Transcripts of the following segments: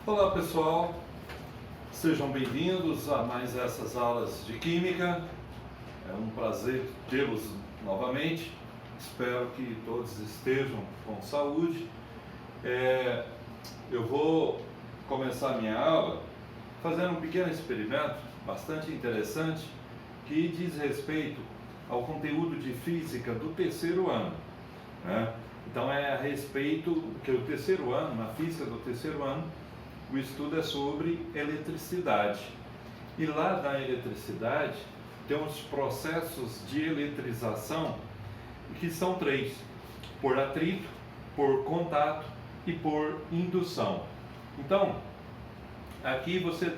Olá pessoal, sejam bem-vindos a mais essas aulas de Química. É um prazer tê-los novamente, espero que todos estejam com saúde. Eu vou começar a minha aula fazendo um pequeno experimento bastante interessante que diz respeito ao conteúdo de Física do terceiro ano, né? Então é a respeito que o terceiro ano, na Física do terceiro ano, o estudo é sobre eletricidade. E lá na eletricidade tem os processos de eletrização que são três: por atrito, por contato e por indução. Então, aqui você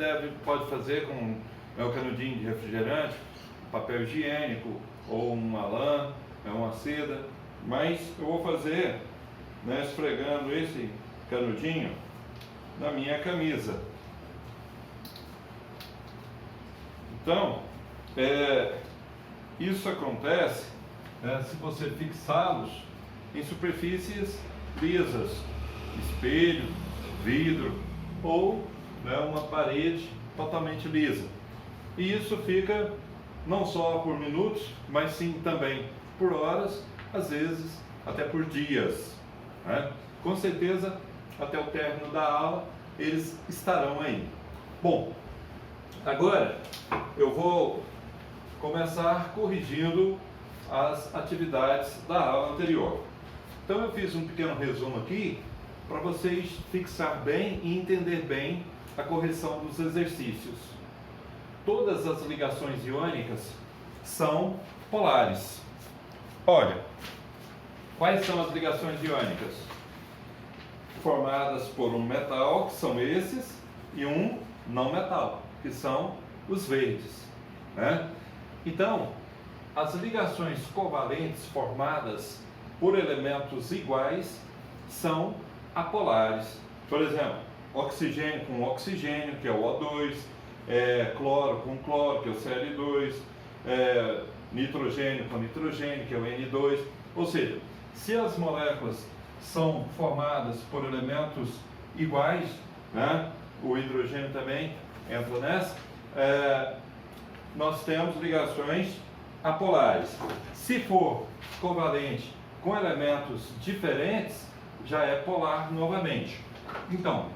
pode fazer com o canudinho de refrigerante, papel higiênico ou uma lã, uma seda, mas eu vou fazer, esfregando esse canudinho na minha camisa. Então, isso acontece se você fixá-los em superfícies lisas, espelho, vidro ou uma parede totalmente lisa. E isso fica não só por minutos, mas sim também por horas, às vezes até por dias, né? Com certeza, até o término da aula, eles estarão aí. Bom, agora eu vou começar corrigindo as atividades da aula anterior. Então eu fiz um pequeno resumo aqui para vocês fixar bem e entender bem a correção dos exercícios. Todas as ligações iônicas são polares. Olha, quais são as ligações iônicas? Formadas por um metal, que são esses, e um não metal, que são os verdes, né? Então, as ligações covalentes formadas por elementos iguais são apolares. Por exemplo, oxigênio com oxigênio, que é o O2, cloro com cloro, que é o Cl2, nitrogênio com nitrogênio, que é o N2. Ou seja, se as moléculas são formadas por elementos iguais, né? O hidrogênio também entra nessa, nós temos ligações apolares. Se for covalente com elementos diferentes, já é polar novamente. Então,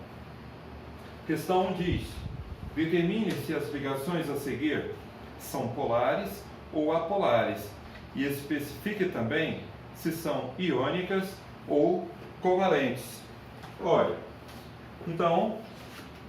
questão 1 diz: determine se as ligações a seguir são polares ou apolares e especifique também se são iônicas ou covalentes. Olha, então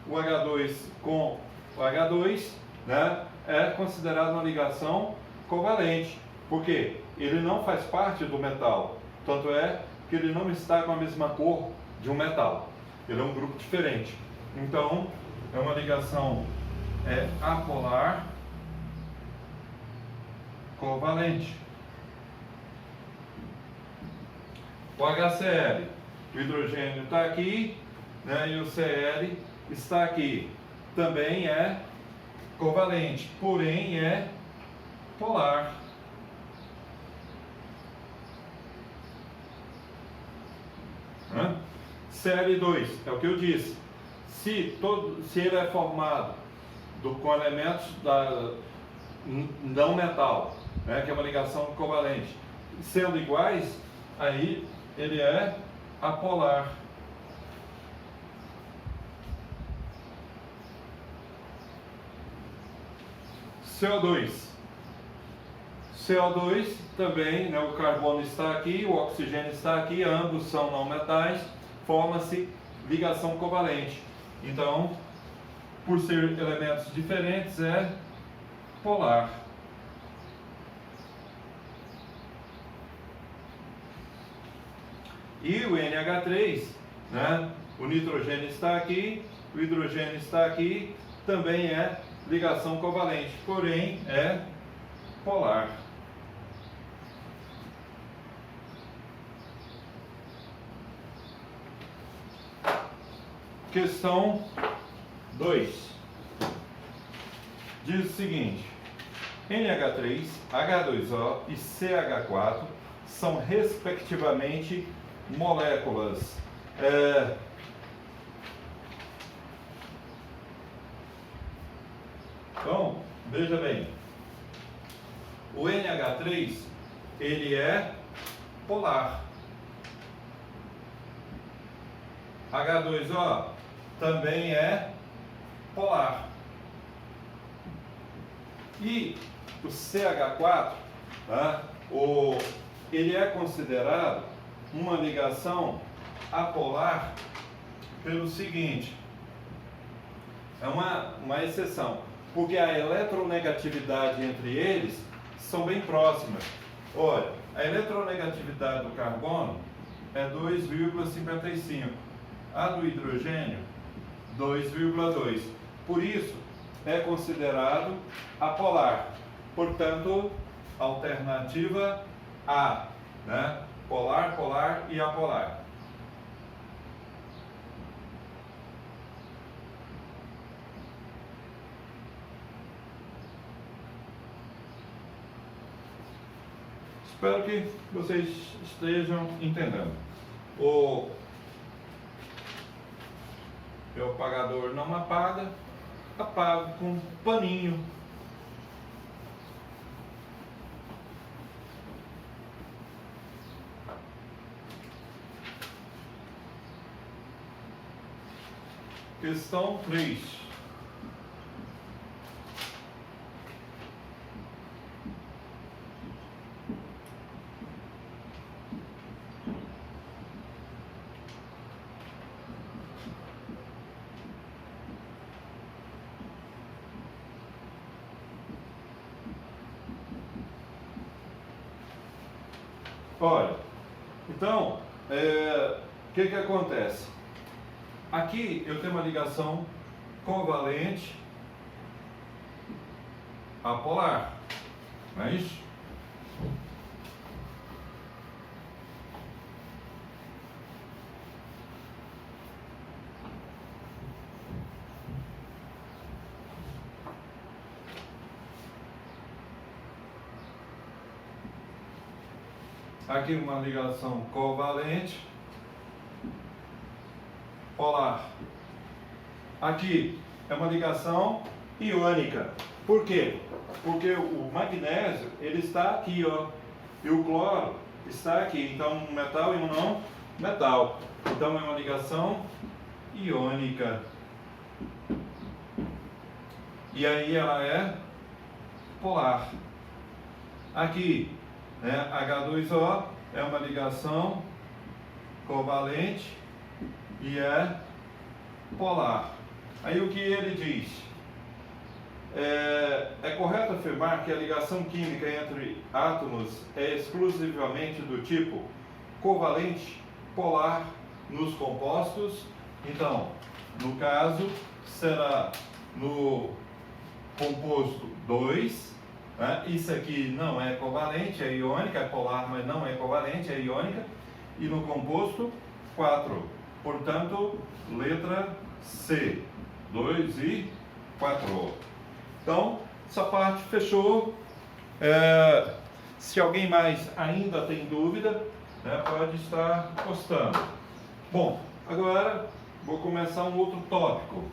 o H2 com o H2, né, é considerado uma ligação covalente, porque ele não faz parte do metal, tanto é que ele não está com a mesma cor de um metal, ele é um grupo diferente. Então é uma ligação apolar covalente. O HCl, o hidrogênio está aqui, né, e o Cl está aqui. Também é covalente, porém é polar. Cl2, é o que eu disse. Se ele é formado com elementos não metal, né, que é uma ligação covalente, sendo iguais, aí ele é apolar. CO2 também, né, o carbono está aqui, o oxigênio está aqui, ambos são não metais, forma-se ligação covalente. Então, por ser elementos diferentes, é polar. E o NH3, né, o nitrogênio está aqui, o hidrogênio está aqui, também é ligação covalente, porém é polar. Questão 2 diz o seguinte: NH3, H2O e CH4 são respectivamente moléculas Então, veja bem, o NH3, ele é polar. H2O também é polar. E o CH4, tá? Ele é considerado uma ligação apolar pelo seguinte, é uma exceção, porque a eletronegatividade entre eles são bem próximas. Olha, a eletronegatividade do carbono é 2,55, a do hidrogênio 2,2. Por isso, é considerado apolar. Portanto, alternativa A, né? Polar, polar e apolar. Espero que vocês estejam entendendo. O meu apagador não apaga, apago com um paninho. Questão 3. Olha, então, o que acontece? Aqui eu tenho uma ligação covalente apolar, não é isso? Aqui uma ligação covalente polar. Aqui é uma ligação iônica. Por quê? Porque o magnésio, ele está aqui, ó, e o cloro está aqui. Então, um metal e um não metal. Então, é uma ligação iônica. E aí ela é polar. Aqui, né, H2O é uma ligação covalente e é polar. Aí o que ele diz? É correto afirmar que a ligação química entre átomos é exclusivamente do tipo covalente polar nos compostos? Então, no caso, será no composto 2, né? Isso aqui não é covalente, é iônica, é polar, mas não é covalente, é iônica. E no composto 4, portanto, letra C, 2 e 4. Então, essa parte fechou. Se alguém mais ainda tem dúvida, né, pode estar postando. Bom, agora vou começar um outro tópico.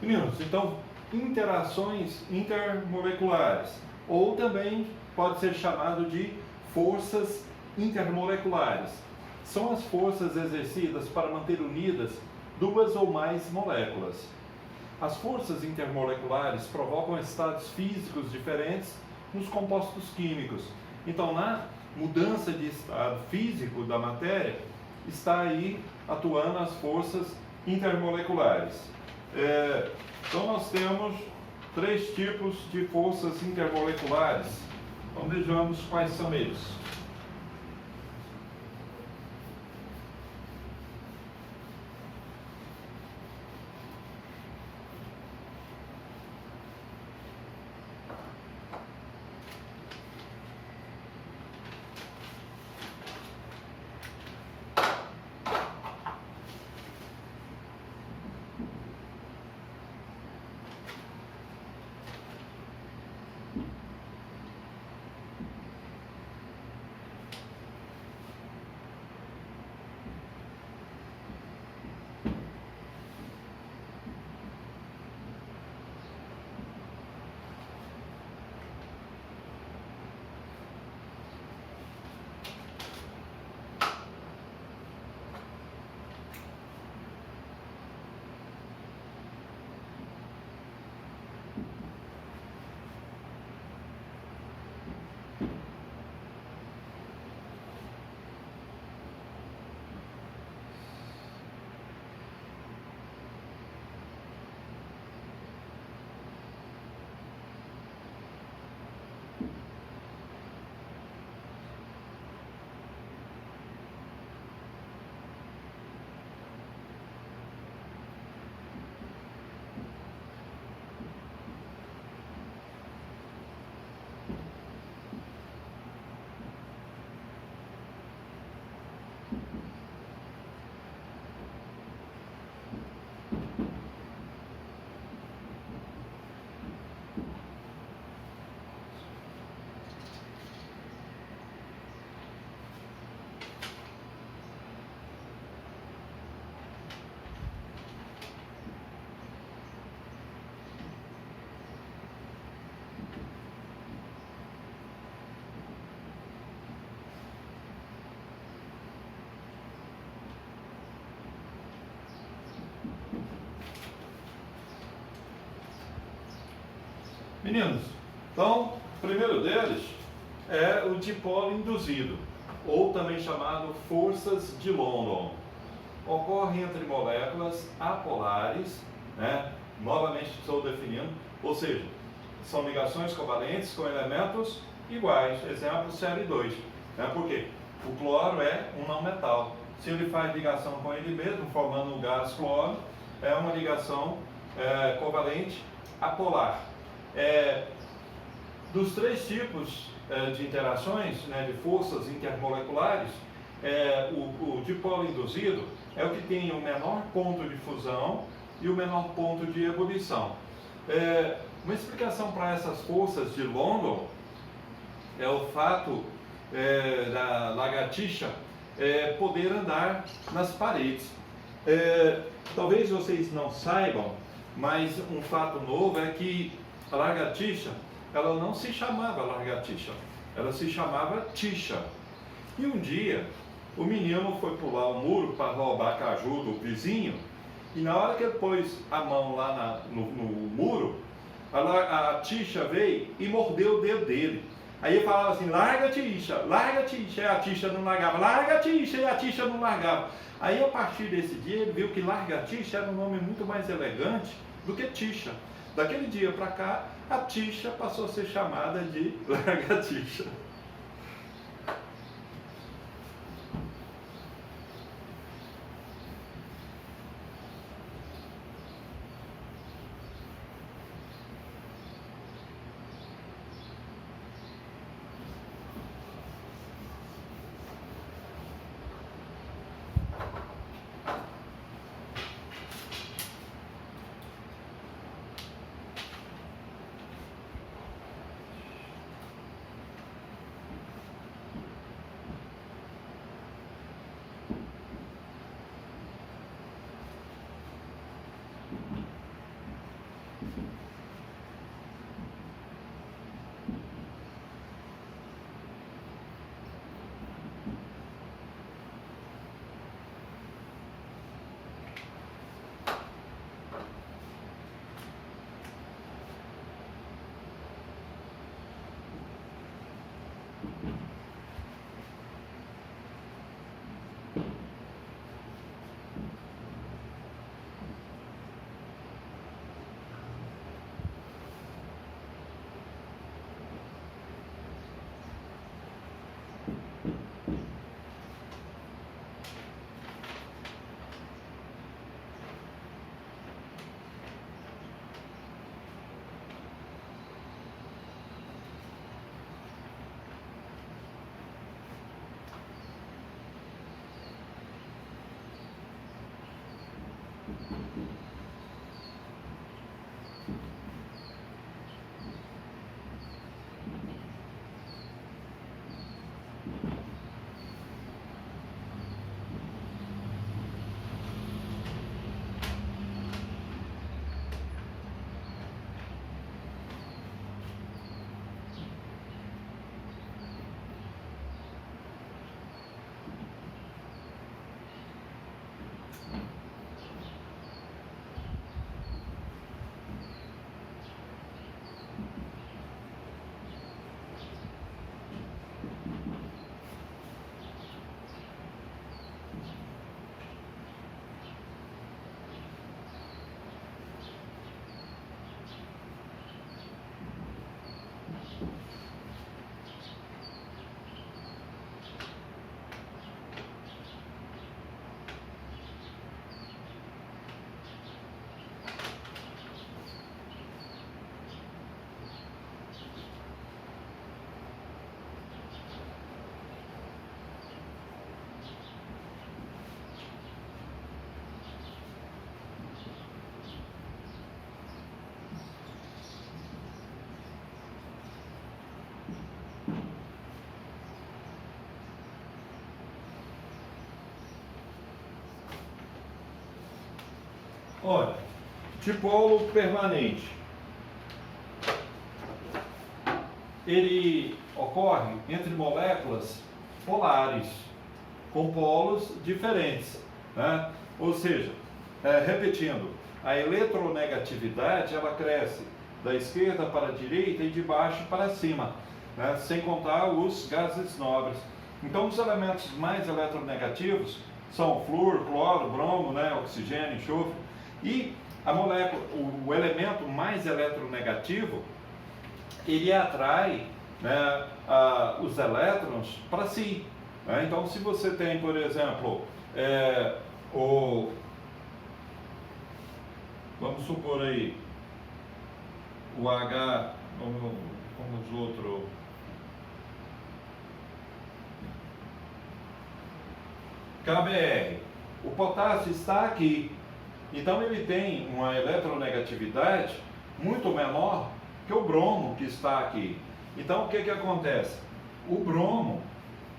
Meninos, então, interações intermoleculares, ou também pode ser chamado de forças intermoleculares. São as forças exercidas para manter unidas duas ou mais moléculas. As forças intermoleculares provocam estados físicos diferentes nos compostos químicos. Então, na mudança de estado físico da matéria, está aí atuando as forças intermoleculares. Então, nós temos 3 tipos de forças intermoleculares. Então, vejamos quais são eles. Meninos, então, o primeiro deles é o dipolo induzido, ou também chamado forças de London. Ocorre entre moléculas apolares, né? Novamente estou definindo, ou seja, são ligações covalentes com elementos iguais, exemplo Cl2, né? Por quê? O cloro é um não metal. Se ele faz ligação com ele mesmo, formando o gás cloro, é uma ligação covalente apolar. Dos 3 tipos de interações, né, de forças intermoleculares, o dipolo induzido é o que tem o menor ponto de fusão e o menor ponto de ebulição. Uma explicação para essas forças de London é o fato da lagartixa poder andar nas paredes. Talvez vocês não saibam, mas um fato novo é que a lagartixa, ela não se chamava lagartixa, ela se chamava tixa. E um dia, o menino foi pular o muro para roubar caju do vizinho, e na hora que ele pôs a mão lá no muro, a tixa veio e mordeu o dedo dele. Aí ele falava assim, larga tixa, e a tixa não largava, larga tixa, e a tixa não largava. Aí a partir desse dia ele viu que largatixa era um nome muito mais elegante do que tixa. Daquele dia para cá, a tixa passou a ser chamada de lagartixa. Olha, dipolo permanente, ele ocorre entre moléculas polares, com polos diferentes, né? Ou seja, repetindo, a eletronegatividade ela cresce da esquerda para a direita e de baixo para cima, né? Sem contar os gases nobres. Então, os elementos mais eletronegativos são flúor, cloro, bromo, né? Oxigênio, enxofre. E a molécula, o elemento mais eletronegativo, ele atrai, né, os elétrons para si, né? Então, se você tem, por exemplo, vamos supor aí, o H, vamos outro, KBr, o potássio está aqui. Então ele tem uma eletronegatividade muito menor que o bromo que está aqui. Então o que que acontece? O bromo,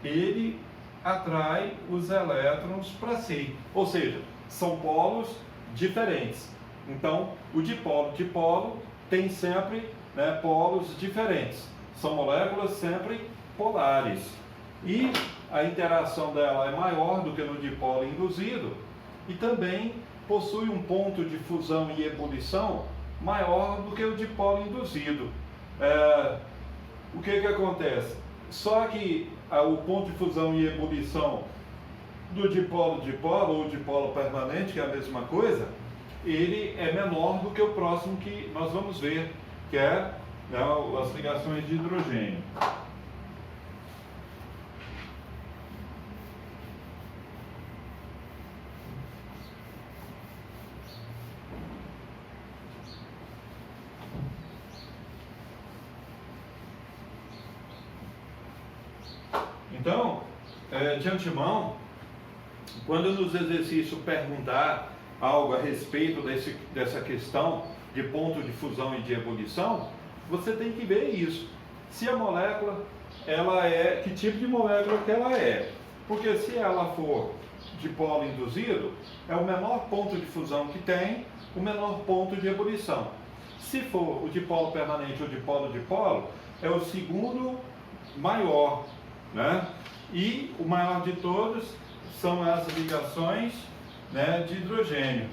ele atrai os elétrons para si, ou seja, são polos diferentes. Então o dipolo tem sempre, né, polos diferentes, são moléculas sempre polares. E a interação dela é maior do que no dipolo induzido e também possui um ponto de fusão e ebulição maior do que o dipolo induzido. O que que acontece? Só que o ponto de fusão e ebulição do dipolo-dipolo ou dipolo permanente, que é a mesma coisa, ele é menor do que o próximo que nós vamos ver, que é, né, as ligações de hidrogênio. Então, de antemão, quando nos exercícios perguntar algo a respeito dessa questão de ponto de fusão e de ebulição, você tem que ver isso. Se a molécula, que tipo de molécula que ela é. Porque se ela for dipolo induzido, é o menor ponto de fusão que tem, o menor ponto de ebulição. Se for o dipolo permanente ou dipolo-dipolo, é o segundo maior, né? E o maior de todos são as ligações, né, de hidrogênio.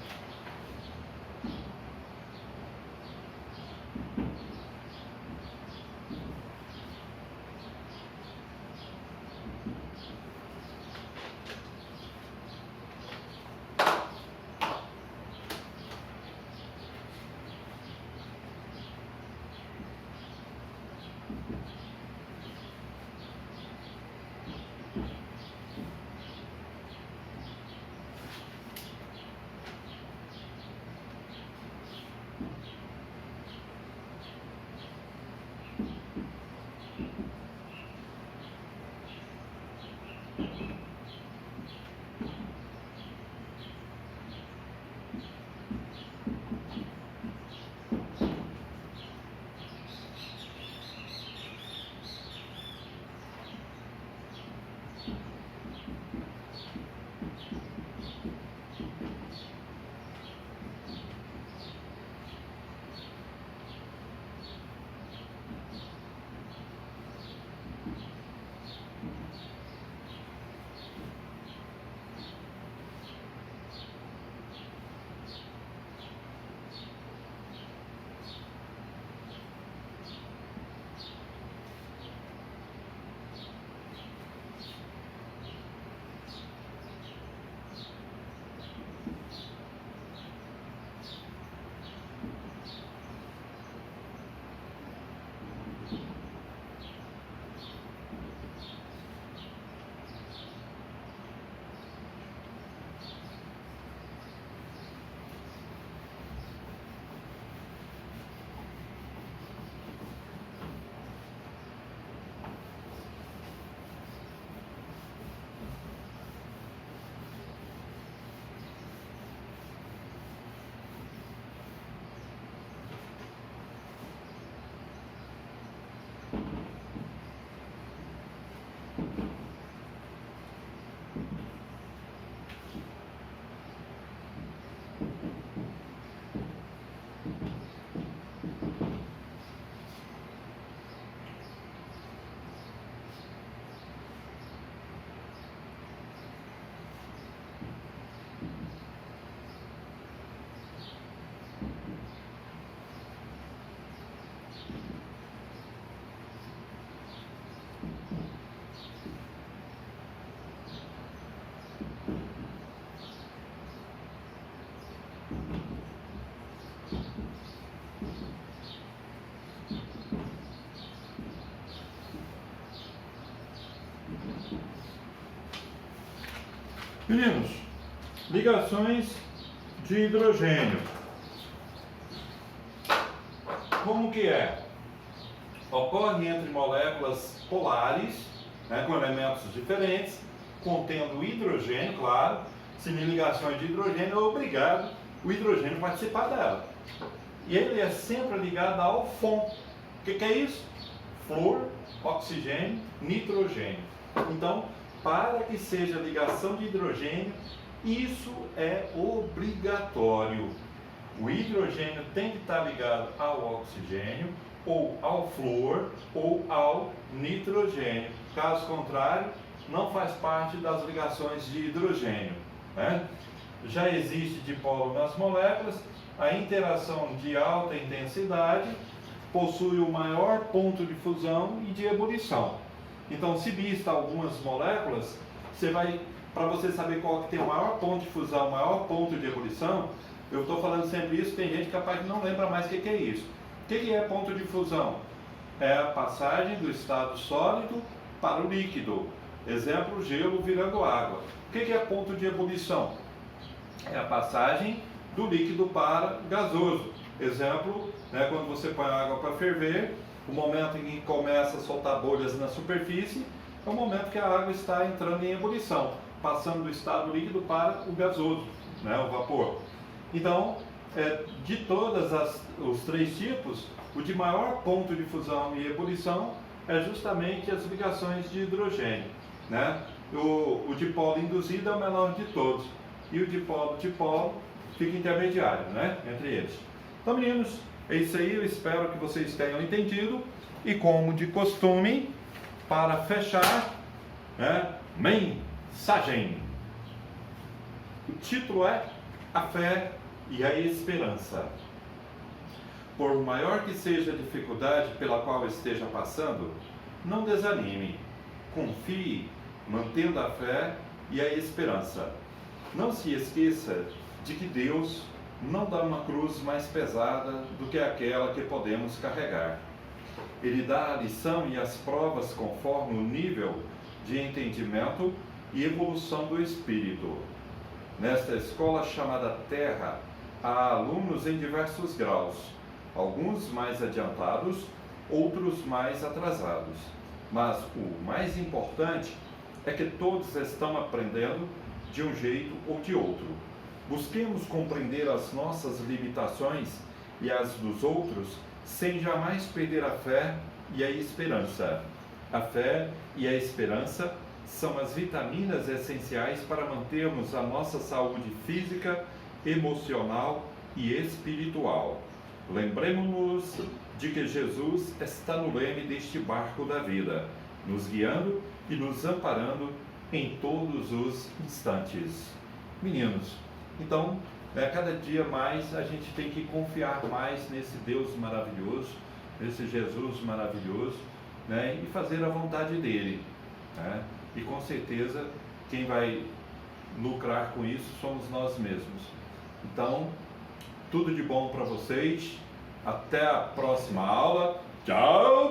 Meninos, ligações de hidrogênio. Como que é? Ocorre entre moléculas polares, né, com elementos diferentes, contendo hidrogênio, claro. Se em ligações de hidrogênio, é obrigado o hidrogênio a participar dela. E ele é sempre ligado ao FON. O que é isso? Flúor, oxigênio, nitrogênio. Então, para que seja ligação de hidrogênio, isso é obrigatório. O hidrogênio tem que estar ligado ao oxigênio, ou ao flúor, ou ao nitrogênio. Caso contrário, não faz parte das ligações de hidrogênio, né? Já existe dipolo nas moléculas, a interação de alta intensidade possui o maior ponto de fusão e de ebulição. Então, se vista algumas moléculas, para você saber qual que tem o maior ponto de fusão, o maior ponto de ebulição, eu estou falando sempre isso, tem gente capaz que não lembra mais o que é isso. O que é ponto de fusão? É a passagem do estado sólido para o líquido. Exemplo, gelo virando água. O que é ponto de ebulição? É a passagem do líquido para gasoso. Exemplo, né, quando você põe a água para ferver, o momento em que começa a soltar bolhas na superfície é o momento que a água está entrando em ebulição, passando do estado líquido para o gasoso, né, o vapor. Então, de todos os três tipos, o de maior ponto de fusão e ebulição é justamente as ligações de hidrogênio, né? O dipolo induzido é o menor de todos e o dipolo-dipolo fica intermediário, né, entre eles. Então, meninos, É isso aí, eu espero que vocês tenham entendido. E como de costume, para fechar, mensagem. O título é A Fé e a Esperança. Por maior que seja a dificuldade pela qual esteja passando, não desanime. Confie, mantendo a fé e a esperança. Não se esqueça de que Deus não dá uma cruz mais pesada do que aquela que podemos carregar. Ele dá a lição e as provas conforme o nível de entendimento e evolução do espírito. Nesta escola chamada Terra, há alunos em diversos graus, alguns mais adiantados, outros mais atrasados. Mas o mais importante é que todos estão aprendendo de um jeito ou de outro. Busquemos compreender as nossas limitações e as dos outros sem jamais perder a fé e a esperança. A fé e a esperança são as vitaminas essenciais para mantermos a nossa saúde física, emocional e espiritual. Lembremos-nos de que Jesus está no leme deste barco da vida, nos guiando e nos amparando em todos os instantes. Meninos, então, cada dia mais a gente tem que confiar mais nesse Deus maravilhoso, nesse Jesus maravilhoso, e fazer a vontade dele. E com certeza, quem vai lucrar com isso somos nós mesmos. Então, tudo de bom para vocês. Até a próxima aula. Tchau!